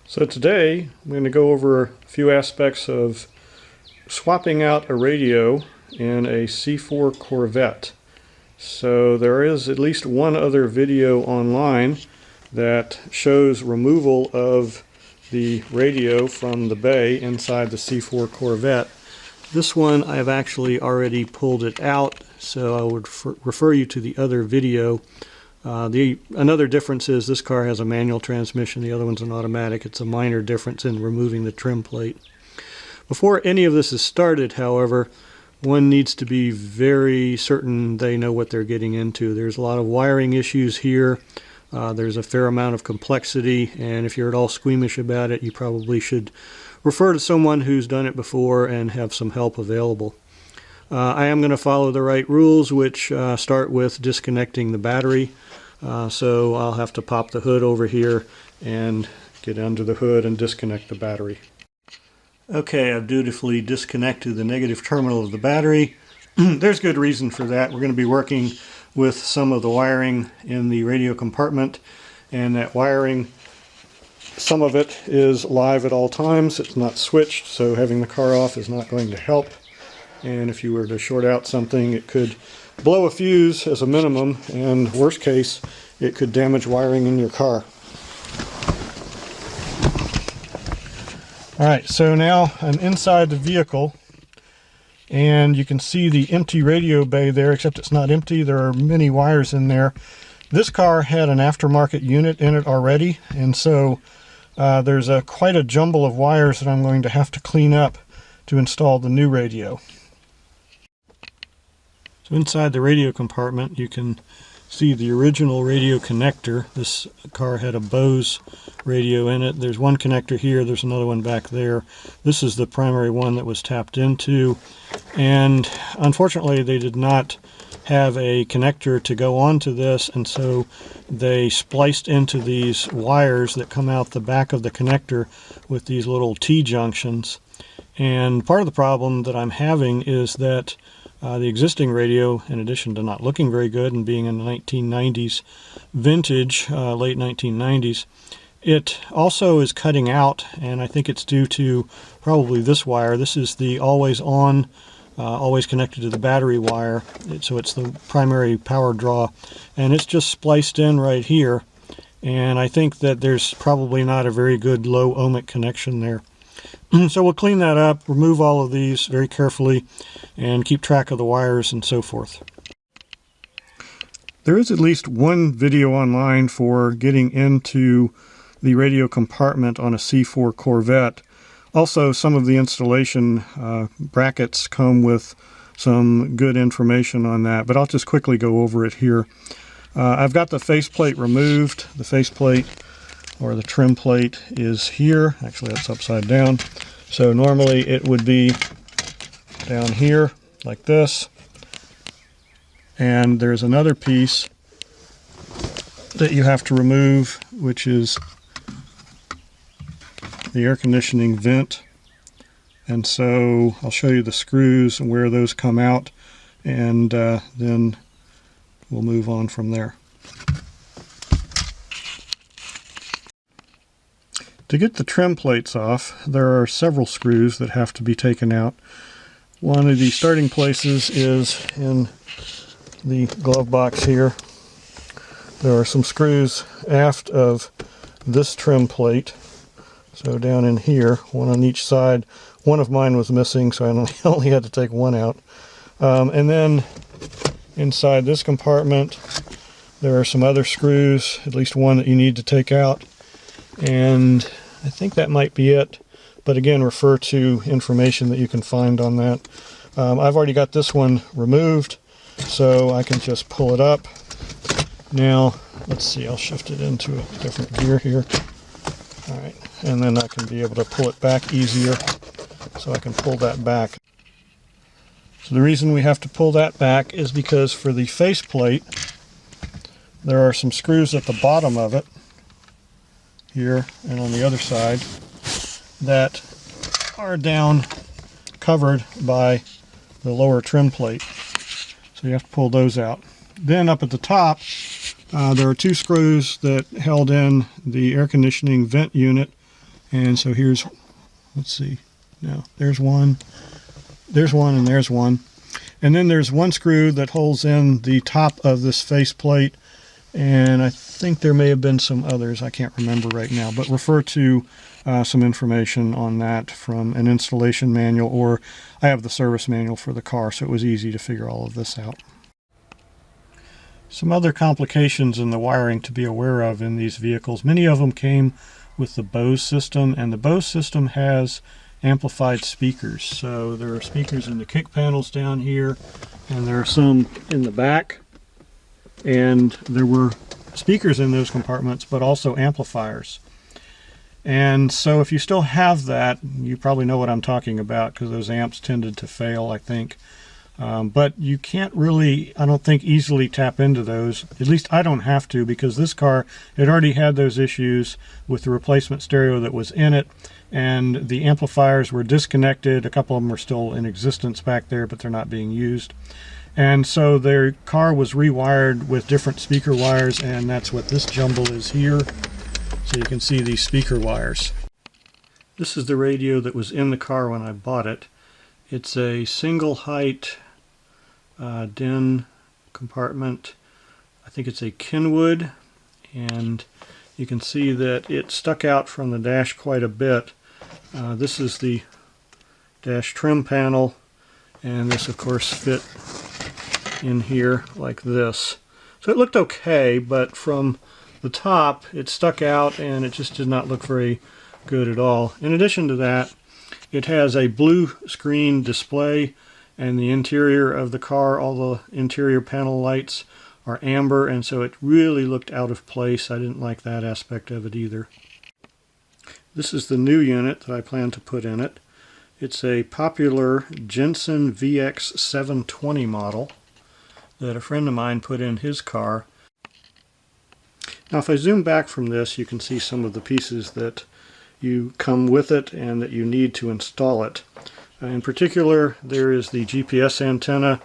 So today I'm going to go over a few aspects of swapping out a radio in a C4 Corvette. So there is at least one other video online that shows removal of the radio from the bay inside the C4 Corvette. This one I've actually already pulled it out, so I would refer you to the other video. Another difference is this car has a manual transmission, the other one's an automatic. It's a minor difference in removing the trim plate. Before any of this is started, however, one needs to be very certain they know what they're getting into. There's a lot of wiring issues here. There's a fair amount of complexity, and if you're at all squeamish about it, you probably should refer to someone who's done it before and have some help available. I am going to follow the right rules, which start with disconnecting the battery. So I'll have to pop the hood over here and get under the hood and disconnect the battery. Okay, I've dutifully disconnected the negative terminal of the battery. There's good reason for that. We're going to be working with some of the wiring in the radio compartment, and that wiring, some of it is live at all times. It's not switched, so having the car off is not going to help. And if you were to short out something, it could blow a fuse as a minimum, and worst case, it could damage wiring in your car. Alright, so now I'm inside the vehicle, and you can see the empty radio bay there, except it's not empty. There are many wires in there. This car had an aftermarket unit in it already, and so there's quite a jumble of wires that I'm going to have to clean up to install the new radio. So inside the radio compartment you can see the original radio connector. This car had a Bose radio in it. There's one connector here, there's another one back there. This is the primary one that was tapped into, and unfortunately they did not have a connector to go onto this, and so they spliced into these wires that come out the back of the connector with these little T-junctions. And part of the problem that I'm having is that the existing radio, in addition to not looking very good and being in the 1990s vintage, late 1990s, it also is cutting out, and I think it's due to probably this wire. This is the always on, always connected to the battery wire, so it's the primary power draw, and it's just spliced in right here, and I think that there's probably not a very good low ohmic connection there. So we'll clean that up, remove all of these very carefully, and keep track of the wires and so forth. There is at least one video online for getting into the radio compartment on a C4 Corvette. Also, some of the installation brackets come with some good information on that, but I'll just quickly go over it here. I've got the faceplate removed. The faceplate, or the trim plate, is here. Actually, that's upside down. So normally it would be down here like this. And there's another piece that you have to remove, which is the air conditioning vent. And so I'll show you the screws and where those come out, and then we'll move on from there. To get the trim plates off, there are several screws that have to be taken out. One of the starting places is in the glove box here. There are some screws aft of this trim plate. So down in here, one on each side. One of mine was missing, so I only had to take one out. And then inside this compartment, there are some other screws, at least one that you need to take out. And I think that might be it, but again, refer to information that you can find on that. I've already got this one removed, so I can just pull it up. Now, let's see, I'll shift it into a different gear here. All right, and then I can be able to pull it back easier, so I can pull that back. So the reason we have to pull that back is because for the faceplate, there are some screws at the bottom of it, here and on the other side, that are down covered by the lower trim plate. So you have to pull those out. Then up at the top, there are two screws that held in the air conditioning vent unit And so here's, let's see, no, there's one, and there's one. And then there's one screw that holds in the top of this faceplate, and I think there may have been some others, I can't remember right now, but refer to some information on that from an installation manual, or I have the service manual for the car, so it was easy to figure all of this out. Some other complications in the wiring to be aware of in these vehicles. Many of them came with the Bose system, and the Bose system has amplified speakers. So there are speakers in the kick panels down here, and there are some in the back, and there were speakers in those compartments, but also amplifiers. And so if you still have that, you probably know what I'm talking about, because those amps tended to fail, I think. But you can't really, I don't think, easily tap into those. At least I don't have to, because this car, it already had those issues with the replacement stereo that was in it, and the amplifiers were disconnected. A couple of them are still in existence back there, but they're not being used. And so their car was rewired with different speaker wires, and that's what this jumble is here. So you can see these speaker wires. This is the radio that was in the car when I bought it. It's a single height DIN compartment. I think it's a Kenwood, and you can see that it stuck out from the dash quite a bit. This is the dash trim panel, and this of course fit in here like this. So it looked okay, but from the top it stuck out and it just did not look very good at all. In addition to that, it has a blue screen display, and the interior of the car, all the interior panel lights are amber, and so it really looked out of place. I didn't like that aspect of it either. This is the new unit that I plan to put in it. It's a popular Jensen VX720 model that a friend of mine put in his car. Now if I zoom back from this, you can see some of the pieces that you come with it and that you need to install it. In particular, there is the GPS antenna.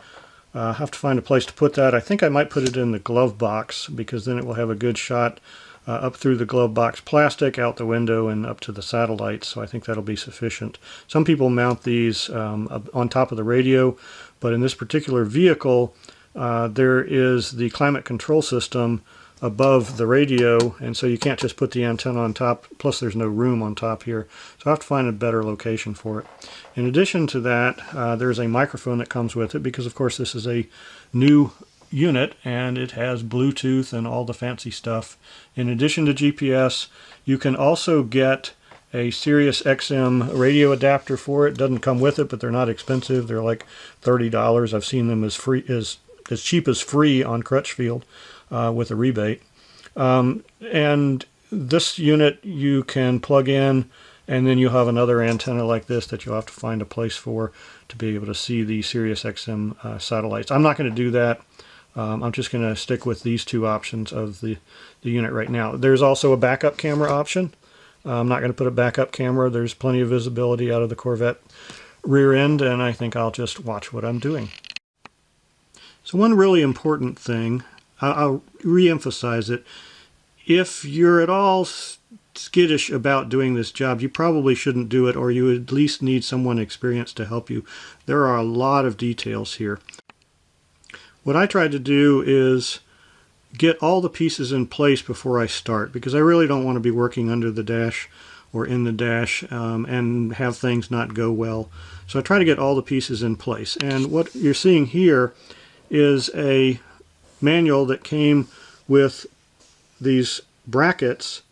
I'll have to find a place to put that. I think I might put it in the glove box, because then it will have a good shot up through the glove box plastic, out the window, and up to the satellites, so I think that'll be sufficient. Some people mount these on top of the radio, but in this particular vehicle, there is the climate control system above the radio, and so you can't just put the antenna on top, plus there's no room on top here, so I have to find a better location for it. In addition to that, there's a microphone that comes with it, because of course this is a new unit and it has Bluetooth and all the fancy stuff. In addition to GPS, you can also get a Sirius XM radio adapter for it. Doesn't come with it, but they're not expensive. They're like $30. I've seen them as cheap as free on Crutchfield with a rebate. And this unit you can plug in, and then you'll have another antenna like this that you'll have to find a place for to be able to see the Sirius XM satellites. I'm not going to do that. I'm just going to stick with these two options of the unit right now. There's also a backup camera option. I'm not going to put a backup camera. There's plenty of visibility out of the Corvette rear end, and I think I'll just watch what I'm doing. So one really important thing, I'll re-emphasize it, if you're at all skittish about doing this job, you probably shouldn't do it, or you at least need someone experienced to help you. There are a lot of details here. What I tried to do is get all the pieces in place before I start, because I really don't want to be working under the dash or in the dash and have things not go well. So I try to get all the pieces in place. And what you're seeing here is a manual that came with these brackets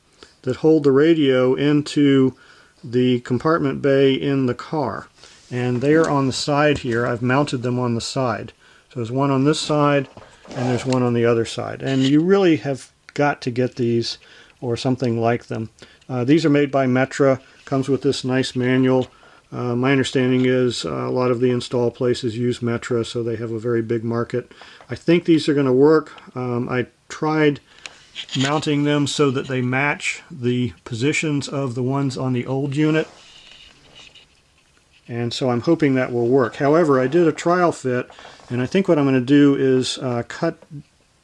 that hold the radio into the compartment bay in the car. And they are on the side here. I've mounted them on the side. So there's one on this side and there's one on the other side. And you really have got to get these or something like them. These are made by Metra. Comes with this nice manual. My understanding is a lot of the install places use Metra, so they have a very big market. I think these are going to work. I tried mounting them so that they match the positions of the ones on the old unit, and so I'm hoping that will work. However, I did a trial fit, and I think what I'm going to do is cut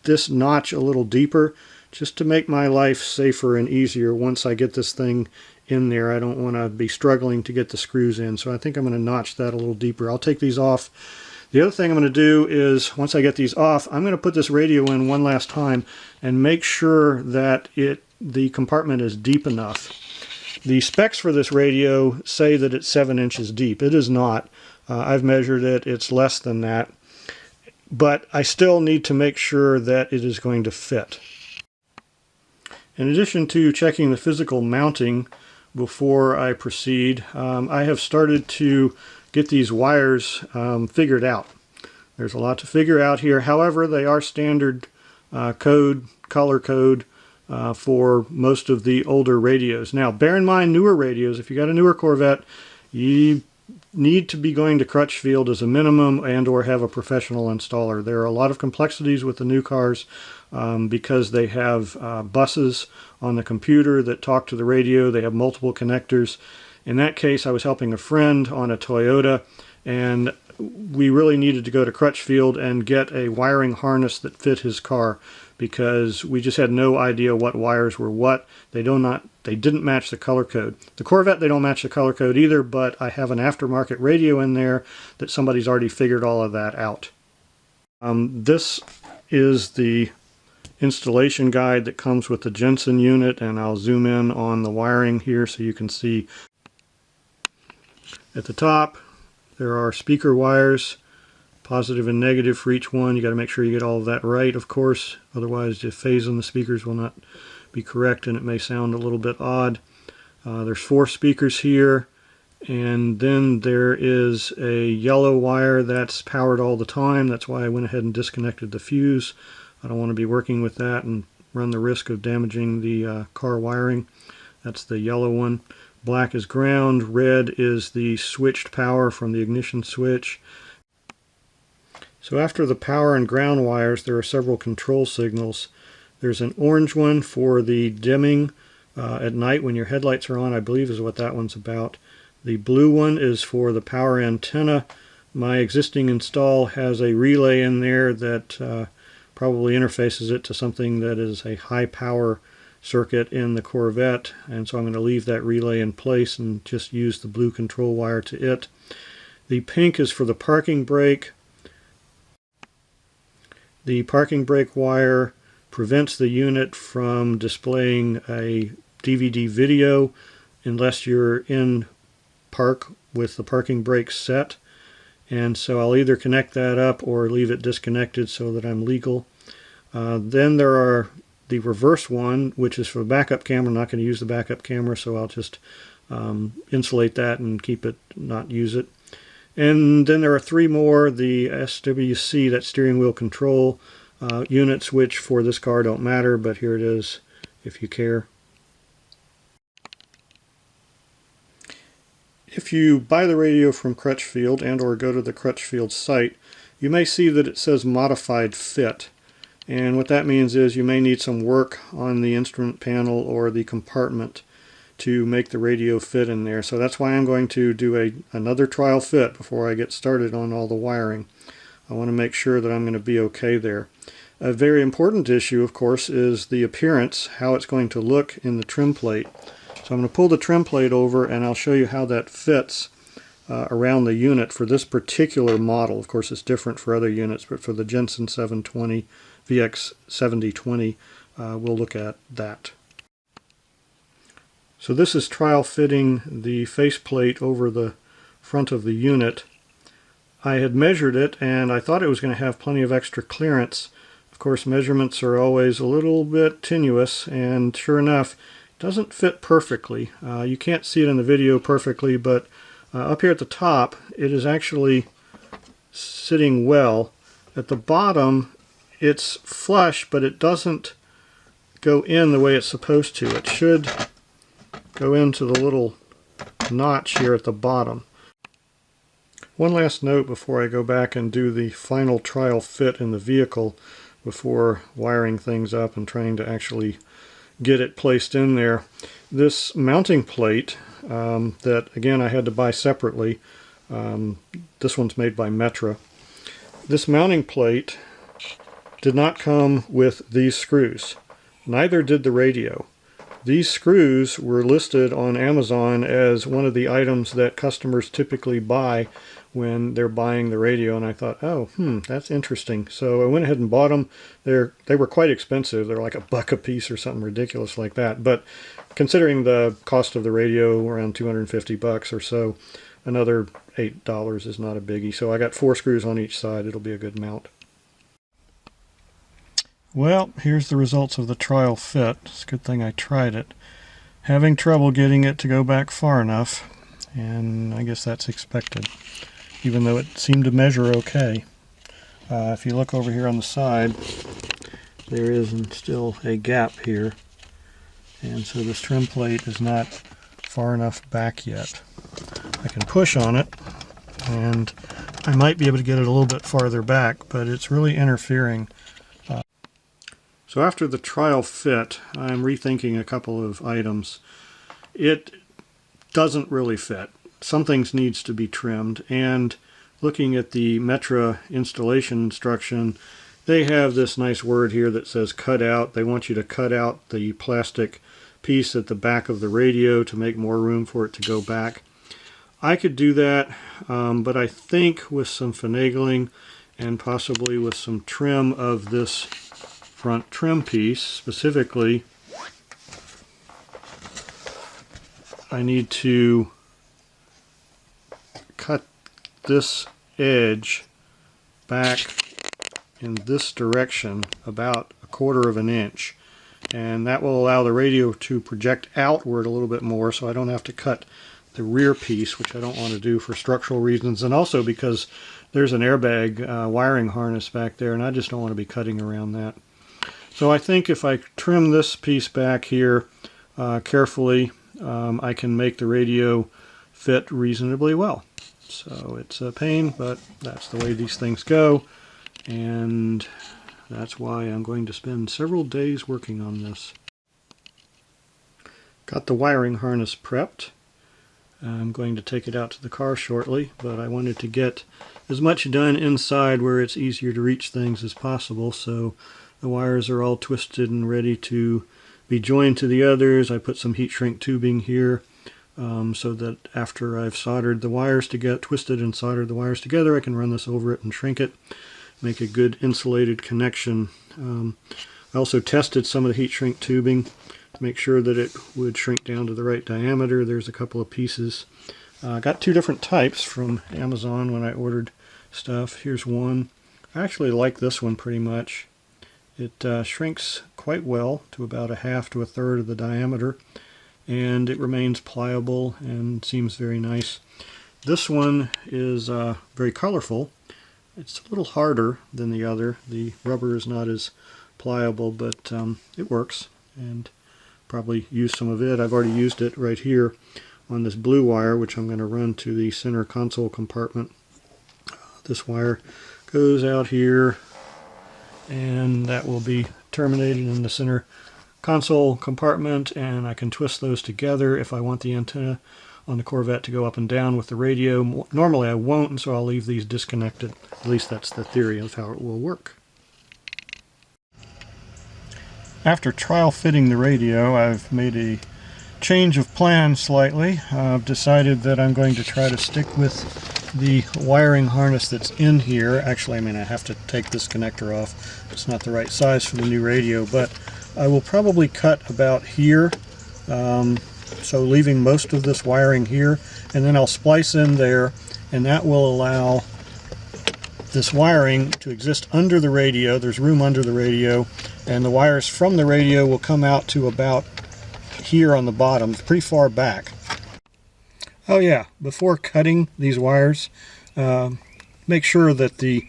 this notch a little deeper just to make my life safer and easier once I get this thing in there. I don't want to be struggling to get the screws in, so I think I'm going to notch that a little deeper. I'll take these off. The other thing I'm going to do is, once I get these off, I'm going to put this radio in one last time and make sure that the compartment is deep enough. The specs for this radio say that it's 7 inches deep. It is not. I've measured it. It's less than that. But I still need to make sure that it is going to fit. In addition to checking the physical mounting before I proceed, I have started to get these wires figured out. There's a lot to figure out here. However, they are standard code, color code for most of the older radios. Now, bear in mind, newer radios, if you got a newer Corvette, you need to be going to Crutchfield as a minimum and or have a professional installer. There are a lot of complexities with the new cars because they have buses on the computer that talk to the radio. They have multiple connectors. In that case, I was helping a friend on a Toyota, and we really needed to go to Crutchfield and get a wiring harness that fit his car because we just had no idea what wires were what. They didn't match the color code. The Corvette, they don't match the color code either, but I have an aftermarket radio in there that somebody's already figured all of that out. This is the installation guide that comes with the Jensen unit, and I'll zoom in on the wiring here so you can see. At the top, there are speaker wires, positive and negative for each one. You got to make sure you get all of that right, of course. Otherwise, the phase on the speakers will not be correct, and it may sound a little bit odd. There's 4 speakers here, and then there is a yellow wire that's powered all the time. That's why I went ahead and disconnected the fuse. I don't want to be working with that and run the risk of damaging the car wiring. That's the yellow one. Black is ground, red is the switched power from the ignition switch. So after the power and ground wires, there are several control signals. There's an orange one for the dimming at night when your headlights are on, I believe is what that one's about. The blue one is for the power antenna. My existing install has a relay in there that probably interfaces it to something that is a high power circuit in the Corvette, and so I'm going to leave that relay in place and just use the blue control wire to it. The pink is for the parking brake. The parking brake wire prevents the unit from displaying a DVD video unless you're in park with the parking brake set, and so I'll either connect that up or leave it disconnected so that I'm legal. Then there are the reverse one, which is for the backup camera. I'm not going to use the backup camera, so I'll just insulate that and keep it, not use it. And then there are 3 more, the SWC, that steering wheel control units, which for this car don't matter, but here it is if you care. If you buy the radio from Crutchfield and or go to the Crutchfield site, you may see that it says modified fit. And what that means is you may need some work on the instrument panel or the compartment to make the radio fit in there. So that's why I'm going to do another trial fit before I get started on all the wiring. I want to make sure that I'm going to be okay there. A very important issue, of course, is the appearance, how it's going to look in the trim plate. So I'm going to pull the trim plate over and I'll show you how that fits around the unit for this particular model. Of course, it's different for other units, but for the Jensen VX7020, we'll look at that. So this is trial fitting the faceplate over the front of the unit. I had measured it and I thought it was going to have plenty of extra clearance. Of course, measurements are always a little bit tenuous, and sure enough, it doesn't fit perfectly. You can't see it in the video perfectly, but up here at the top, it is actually sitting well. At the bottom, it's flush, but it doesn't go in the way it's supposed to. It should go into the little notch here at the bottom. One last note before I go back and do the final trial fit in the vehicle before wiring things up and trying to actually get it placed in there. This mounting plate that, again, I had to buy separately. This one's made by Metra. This mounting plate did not come with these screws. neither did the radio. These screws were listed on Amazon as one of the items that customers typically buy when they're buying the radio, and I thought, oh, that's interesting. So I went ahead and bought them. They were quite expensive. They're like $1 a piece or something ridiculous like that. But considering the cost of the radio, around $250 or so, another $8 is not a biggie. So I got 4 screws on each side. It'll be a good mount. Well, here's the results of the trial fit. It's a good thing I tried it. Having trouble getting it to go back far enough, and I guess that's expected, even though it seemed to measure okay. If you look over here on the side, there is still a gap here, and so this trim plate is not far enough back yet. I can push on it, and I might be able to get it a little bit farther back, but it's really interfering. So after the trial fit, I'm rethinking a couple of items. It doesn't really fit. Some things needs to be trimmed, and looking at the Metra installation instruction, they have this nice word here that says cut out. They want you to cut out the plastic piece at the back of the radio to make more room for it to go back. I could do that, but I think with some finagling and possibly with some trim of this front trim piece, specifically, I need to cut this edge back in this direction about 1/4 of an inch, and that will allow the radio to project outward a little bit more, so I don't have to cut the rear piece, which I don't want to do for structural reasons, and also because there's an airbag wiring harness back there, and I just don't want to be cutting around that. So I think if I trim this piece back here carefully, I can make the radio fit reasonably well. So it's a pain, but that's the way these things go, and that's why I'm going to spend several days working on this. Got the wiring harness prepped. I'm going to take it out to the car shortly, but I wanted to get as much done inside where it's easier to reach things as possible, so the wires are all twisted and ready to be joined to the others. I put some heat shrink tubing here so that after I've soldered the wires together, twisted and soldered the wires together, I can run this over it and shrink it, make a good insulated connection. I also tested some of the heat shrink tubing to make sure that it would shrink down to the right diameter. There's a couple of pieces. I got 2 different types from Amazon when I ordered stuff. Here's one. I actually like this one pretty much. It shrinks quite well to about 1/2 to 1/3 of the diameter, and it remains pliable and seems very nice. This one is very colorful. It's a little harder than the other. The rubber is not as pliable, but it works, and probably use some of it. I've already used it right here on this blue wire, which I'm going to run to the center console compartment. This wire goes out here, and that will be terminated in the center console compartment, and I can twist those together if I want the antenna on the Corvette to go up and down with the radio. Normally I won't, and so I'll leave these disconnected. At least that's the theory of how it will work. After trial fitting the radio, I've made a change of plan slightly. I've decided that I'm going to try to stick with the wiring harness that's in here. Actually, I have to take this connector off. It's not the right size for the new radio, but I will probably cut about here, so leaving most of this wiring here, and then I'll splice in there, and that will allow this wiring to exist under the radio. There's room under the radio, and the wires from the radio will come out to about here on the bottom, pretty far back. Oh yeah, before cutting these wires, make sure that the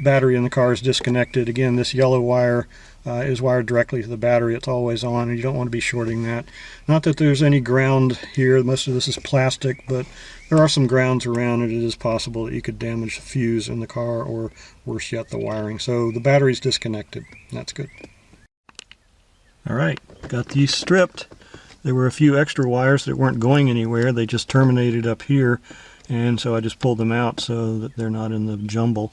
battery in the car is disconnected. Again, this yellow wire is wired directly to the battery. It's always on, and you don't want to be shorting that. Not that there's any ground here. Most of this is plastic, but there are some grounds around, and it is possible that you could damage the fuse in the car, or worse yet, the wiring. So the battery's disconnected. That's good. Alright, got these stripped. There were a few extra wires that weren't going anywhere. They just terminated up here, and so I just pulled them out so that they're not in the jumble.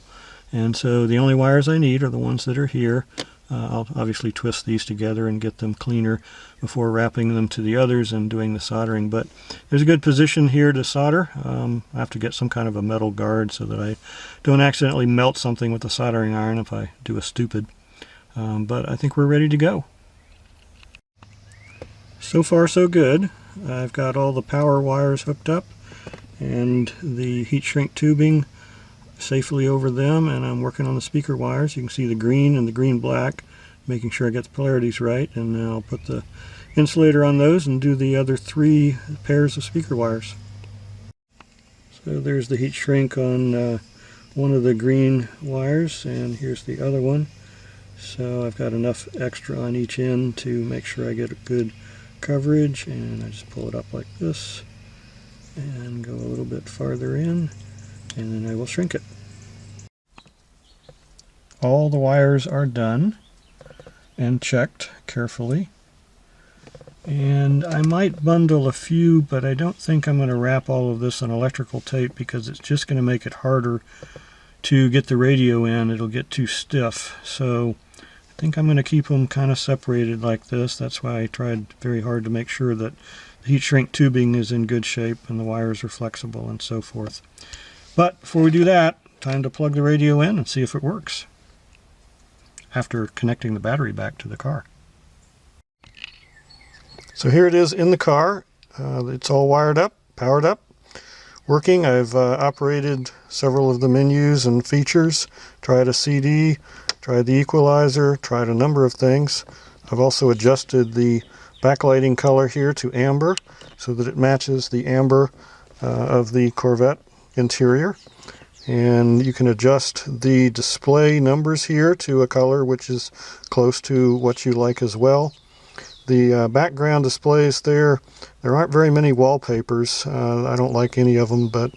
And so the only wires I need are the ones that are here. I'll obviously twist these together and get them cleaner before wrapping them to the others and doing the soldering. But there's a good position here to solder. I have to get some kind of a metal guard so that I don't accidentally melt something with the soldering iron if I do a stupid. But I think we're ready to go. So far so good. I've got all the power wires hooked up and the heat shrink tubing safely over them, and I'm working on the speaker wires. You can see the green and the green black, making sure I get the polarities right, and then I'll put the insulator on those and do the other 3 pairs of speaker wires. So there's the heat shrink on one of the green wires, and here's the other one. So I've got enough extra on each end to make sure I get a good coverage, and I just pull it up like this and go a little bit farther in, and then I will shrink it. All the wires are done and checked carefully, and I might bundle a few, but I don't think I'm going to wrap all of this in electrical tape because it's just going to make it harder to get the radio in. It'll get too stiff. So I think I'm going to keep them kind of separated like this. That's why I tried very hard to make sure that the heat shrink tubing is in good shape and the wires are flexible and so forth. But before we do that, time to plug the radio in and see if it works after connecting the battery back to the car. So here it is in the car. It's all wired up, powered up, working. I've operated several of the menus and features, tried a CD, tried the equalizer, tried a number of things. I've also adjusted the backlighting color here to amber so that it matches the amber of the Corvette interior. And you can adjust the display numbers here to a color which is close to what you like as well. The background displays there aren't very many wallpapers. I don't like any of them, but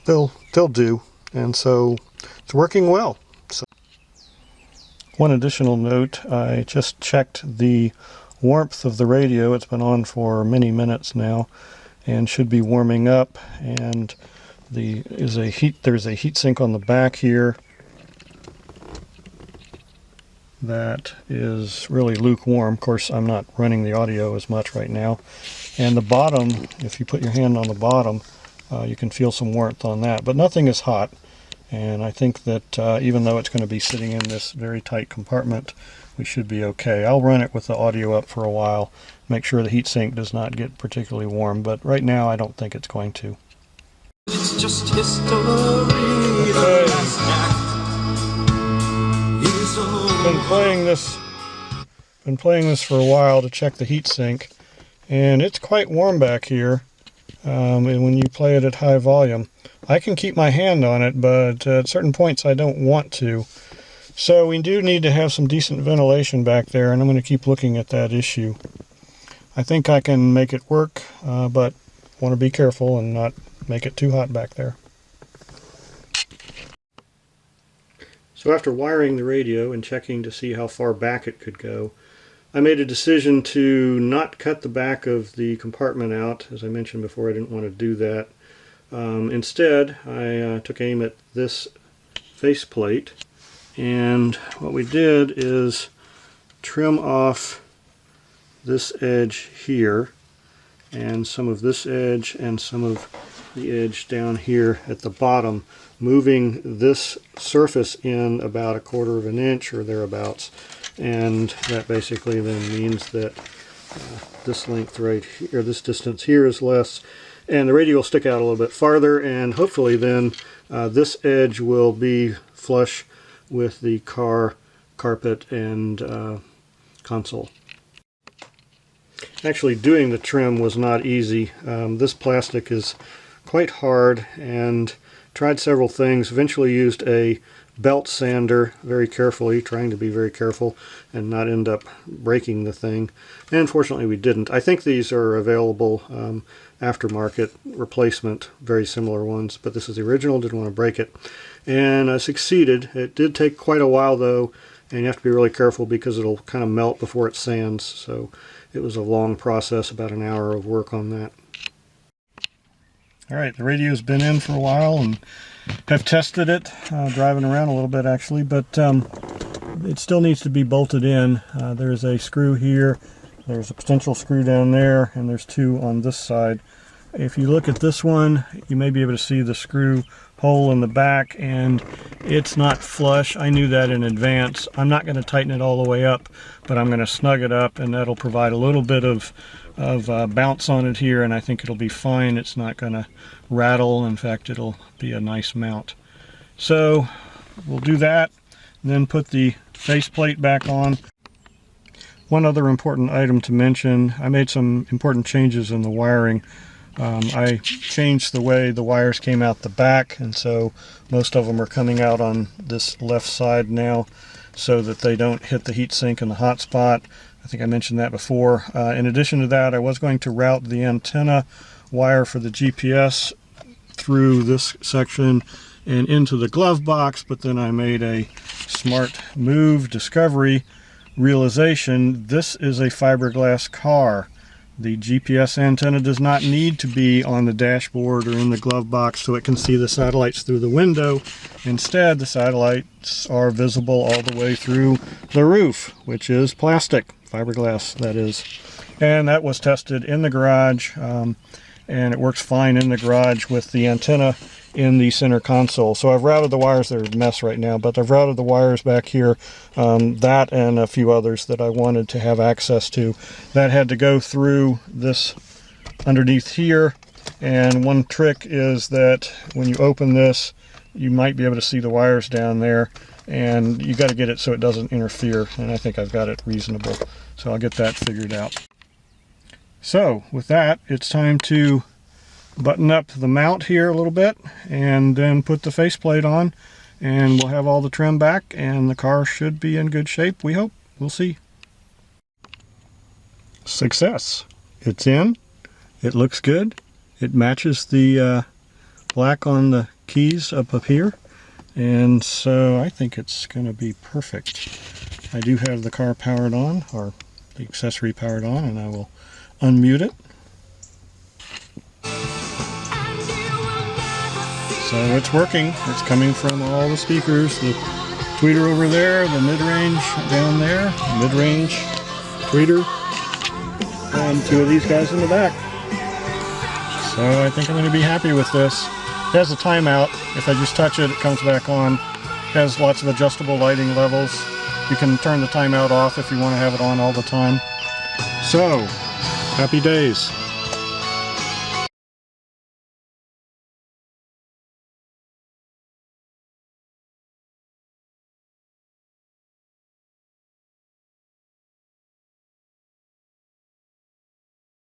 they'll do. And so it's working well. So, one additional note, I just checked the warmth of the radio. It's been on for many minutes now and should be warming up, and there's a heat sink on the back here that is really lukewarm. Of course, I'm not running the audio as much right now. And the bottom, if you put your hand on the bottom, you can feel some warmth on that, but nothing is hot. And I think that even though it's going to be sitting in this very tight compartment, we should be okay. I'll run it with the audio up for a while, make sure the heatsink does not get particularly warm, but right now I don't think it's going to. It's just history. The last act is over. Been playing this for a while to check the heatsink, and it's quite warm back here. And when you play it at high volume, I can keep my hand on it, but at certain points I don't want to. So we do need to have some decent ventilation back there, and I'm going to keep looking at that issue. I think I can make it work, but want to be careful and not make it too hot back there. So after wiring the radio and checking to see how far back it could go, I made a decision to not cut the back of the compartment out. As I mentioned before, I didn't want to do that. Instead, I took aim at this faceplate, and what we did is trim off this edge here, and some of this edge, and some of the edge down here at the bottom, moving this surface in about 1/4 of an inch or thereabouts. And that basically then means that this length right here, this distance here is less, and the radio will stick out a little bit farther, and hopefully then this edge will be flush with the car carpet and console. Actually, doing the trim was not easy. This plastic is quite hard, and tried several things. Eventually used a belt sander very carefully, trying to be very careful and not end up breaking the thing. And fortunately we didn't. I think these are available aftermarket replacement, very similar ones, but this is the original, didn't want to break it. And I succeeded. It did take quite a while though, and you have to be really careful because it'll kind of melt before it sands, so it was a long process, about an hour of work on that. Alright, the radio's been in for a while and have tested it, driving around a little bit actually, but it still needs to be bolted in. There's a screw here, there's a potential screw down there, and there's two on this side. If you look at this one, you may be able to see the screw hole in the back, and it's not flush. I knew that in advance. I'm not going to tighten it all the way up, but I'm going to snug it up, and that'll provide a little bit of bounce on it here, and I think it'll be fine. It's not going to rattle. In fact, it'll be a nice mount. So we'll do that, and then put the faceplate back on. One other important item to mention, I made some important changes in the wiring. I changed the way the wires came out the back, and so most of them are coming out on this left side now so that they don't hit the heatsink and the hot spot. I think I mentioned that before. In addition to that, I was going to route the antenna wire for the GPS through this section and into the glove box, but then I made a smart move, discovery, realization. This is a fiberglass car. The GPS antenna does not need to be on the dashboard or in the glove box so it can see the satellites through the window. Instead, the satellites are visible all the way through the roof, which is plastic, fiberglass that is. And that was tested in the garage, and it works fine in the garage with the antenna in the center console. So I've routed the wires. They're a mess right now, but I've routed the wires back here, that and a few others that I wanted to have access to. That had to go through this underneath here, and one trick is that when you open this, you might be able to see the wires down there, and you got to get it so it doesn't interfere, and I think I've got it reasonable. So I'll get that figured out. So with that, it's time to button up the mount here a little bit and then put the faceplate on, and we'll have all the trim back and the car should be in good shape, we hope. We'll see. Success. It's in. It looks good. It matches the black on the keys up here, and so I think it's going to be perfect. I do have the car powered on, or the accessory powered on, and I will unmute it. So it's working. It's coming from all the speakers. The tweeter over there, the mid-range down there, mid-range tweeter, and two of these guys in the back. So I think I'm going to be happy with this. It has a timeout. If I just touch it, it comes back on. It has lots of adjustable lighting levels. You can turn the timeout off if you want to have it on all the time. So, happy days.